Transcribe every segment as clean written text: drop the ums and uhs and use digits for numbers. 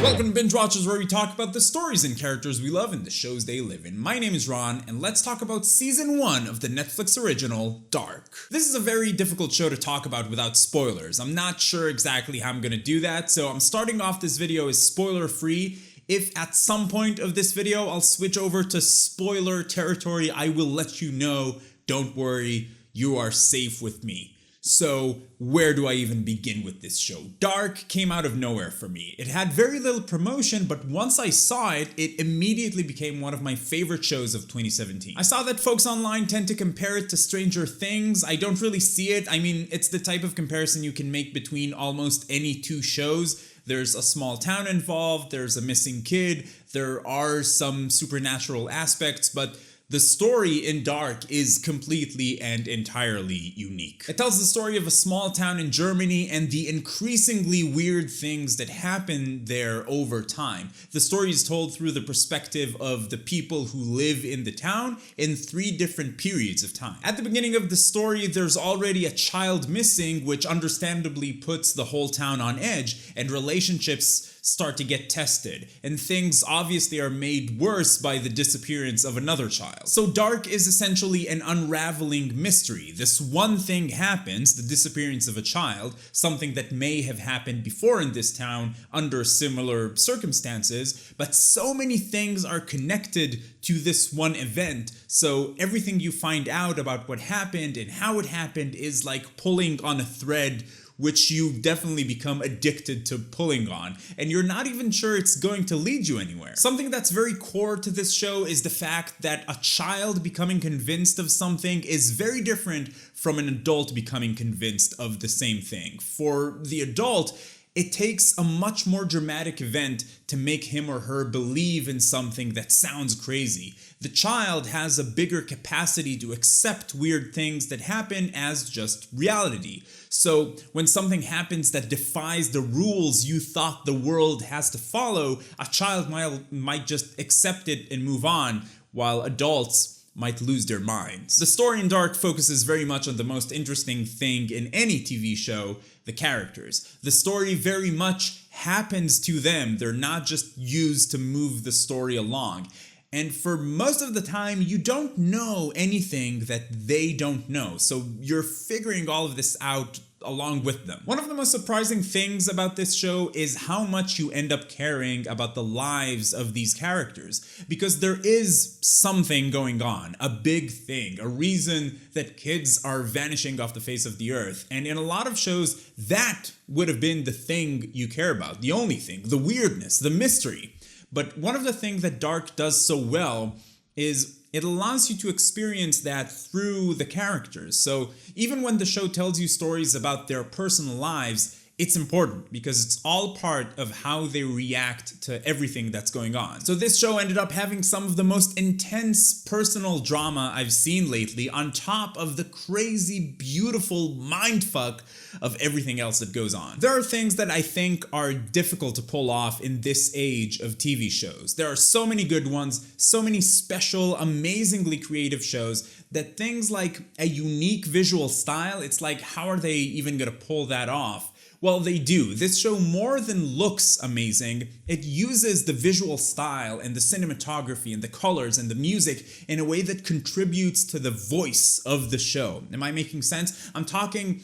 Welcome to Binge Watchers, where we talk about the stories and characters we love and the shows they live in. My name is Ron, and let's talk about Season 1 of the Netflix original, Dark. This is a very difficult show to talk about without spoilers. I'm not sure exactly how I'm gonna do that, so I'm starting off this video as spoiler-free. If at some point of this video I'll switch over to spoiler territory, I will let you know. Don't worry, you are safe with me. So where do I even begin with this show? Dark came out of nowhere for me. It had very little promotion, but once I saw it, it immediately became one of my favorite shows of 2017. I saw that folks online tend to compare it to Stranger Things. I don't really see it. I mean, it's the type of comparison you can make between almost any two shows. There's a small town involved, there's a missing kid, there are some supernatural aspects, but the story in Dark is completely and entirely unique. It tells the story of a small town in Germany and the increasingly weird things that happen there over time. The story is told through the perspective of the people who live in the town in 3 different periods of time. At the beginning of the story, there's already a child missing, which understandably puts the whole town on edge, and relationships start to get tested, and things obviously are made worse by the disappearance of another child. So Dark is essentially an unraveling mystery. This one thing happens, the disappearance of a child, something that may have happened before in this town under similar circumstances, but so many things are connected to this one event, so everything you find out about what happened and how it happened is like pulling on a thread which you definitely become addicted to pulling on, and you're not even sure it's going to lead you anywhere. Something that's very core to this show is the fact that a child becoming convinced of something is very different from an adult becoming convinced of the same thing. For the adult, it takes a much more dramatic event to make him or her believe in something that sounds crazy. The child has a bigger capacity to accept weird things that happen as just reality. So when something happens that defies the rules you thought the world has to follow, a child might just accept it and move on, while adults might lose their minds. The story in Dark focuses very much on the most interesting thing in any TV show, the characters. The story very much happens to them. They're not just used to move the story along. And for most of the time, you don't know anything that they don't know. So you're figuring all of this out along with them. One of the most surprising things about this show is how much you end up caring about the lives of these characters, because there is something going on, a big thing, a reason that kids are vanishing off the face of the earth. And in a lot of shows, that would have been the thing you care about, the only thing, the weirdness, the mystery. But one of the things that Dark does so well is it allows you to experience that through the characters. So even when the show tells you stories about their personal lives, it's important because it's all part of how they react to everything that's going on. So this show ended up having some of the most intense personal drama I've seen lately, on top of the crazy, beautiful mindfuck of everything else that goes on. There are things that I think are difficult to pull off in this age of TV shows. There are so many good ones, so many special, amazingly creative shows, that things like a unique visual style, it's like, how are they even gonna pull that off? Well, they do. This show more than looks amazing, it uses the visual style and the cinematography and the colors and the music in a way that contributes to the voice of the show. Am I making sense? I'm talking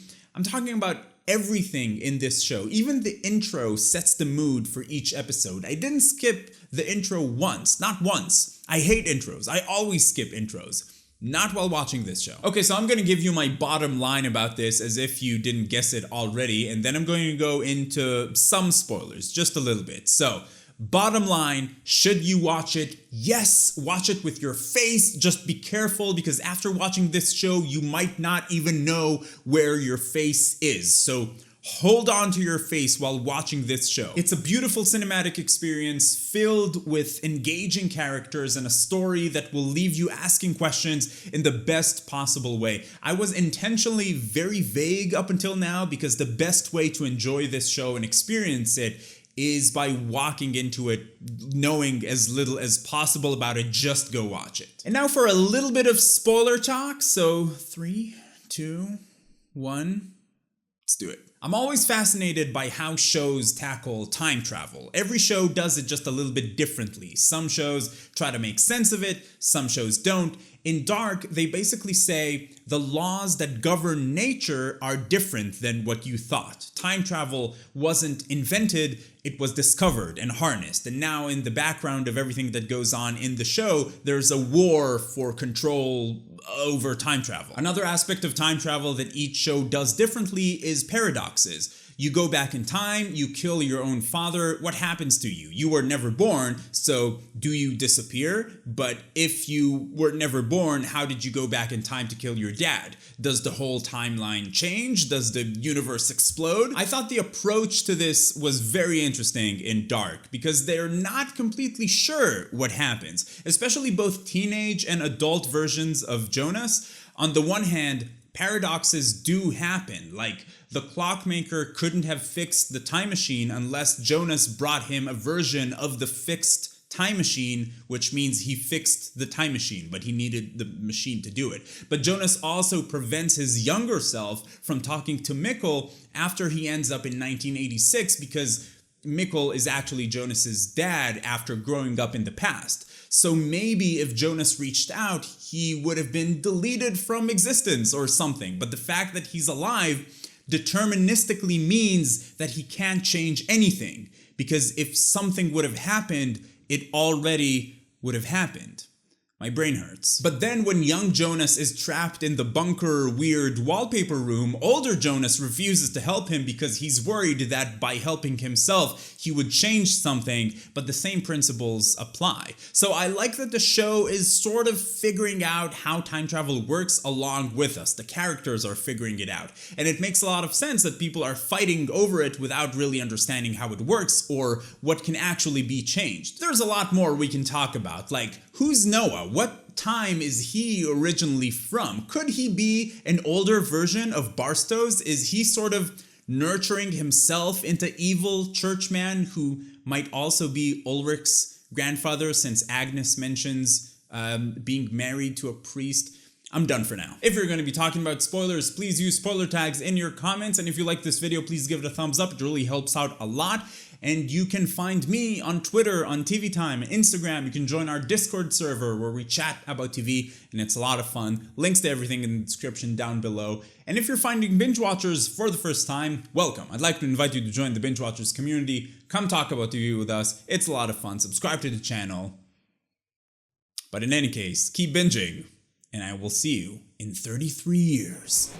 about everything in this show. Even the intro sets the mood for each episode. I didn't skip the intro once, not once. I hate intros. I always skip intros. Not while watching this show. Okay, so I'm going to give you my bottom line about this as if you didn't guess it already, and then I'm going to go into some spoilers, just a little bit. So, bottom line, should you watch it? Yes, watch it with your face. Just be careful, because after watching this show, you might not even know where your face is. So hold on to your face while watching this show. It's a beautiful cinematic experience filled with engaging characters and a story that will leave you asking questions in the best possible way. I was intentionally very vague up until now because the best way to enjoy this show and experience it is by walking into it knowing as little as possible about it. Just go watch it. And now for a little bit of spoiler talk. So 3, 2, 1, let's do it. I'm always fascinated by how shows tackle time travel. Every show does it just a little bit differently. Some shows try to make sense of it, some shows don't. In Dark, they basically say the laws that govern nature are different than what you thought. Time travel wasn't invented, it was discovered and harnessed. And now in the background of everything that goes on in the show, there's a war for control over time travel. Another aspect of time travel that each show does differently is paradoxes. You go back in time, you kill your own father, what happens to you? You were never born, so do you disappear? But if you were never born, how did you go back in time to kill your dad? Does the whole timeline change? Does the universe explode? I thought the approach to this was very interesting in Dark because they're not completely sure what happens, especially both teenage and adult versions of Jonas. On the one hand, paradoxes do happen, like the clockmaker couldn't have fixed the time machine unless Jonas brought him a version of the fixed time machine, which means he fixed the time machine, but he needed the machine to do it. But Jonas also prevents his younger self from talking to Mikkel after he ends up in 1986 because Mikkel is actually Jonas's dad after growing up in the past. So maybe if Jonas reached out, he would have been deleted from existence or something. But the fact that he's alive deterministically means that he can't change anything, because if something would have happened, it already would have happened. My brain hurts. But then when young Jonas is trapped in the bunker weird wallpaper room, older Jonas refuses to help him because he's worried that by helping himself, he would change something, but the same principles apply. So I like that the show is sort of figuring out how time travel works along with us. The characters are figuring it out. And it makes a lot of sense that people are fighting over it without really understanding how it works or what can actually be changed. There's a lot more we can talk about, like who's Noah? What time is he originally from? Could he be an older version of Barstow's? Is he sort of nurturing himself into evil churchman who might also be Ulrich's grandfather, since Agnes mentions being married to a priest? I'm done for now. If you're going to be talking about spoilers, please use spoiler tags in your comments. And if you like this video, please give it a thumbs up. It really helps out a lot. And you can find me on Twitter, on TV Time, Instagram. You can join our Discord server where we chat about TV, and it's a lot of fun. Links to everything in the description down below. And if you're finding Binge Watchers for the first time, welcome. I'd like to invite you to join the Binge Watchers community. Come talk about TV with us. It's a lot of fun. Subscribe to the channel. But in any case, keep binging, and I will see you in 33 years.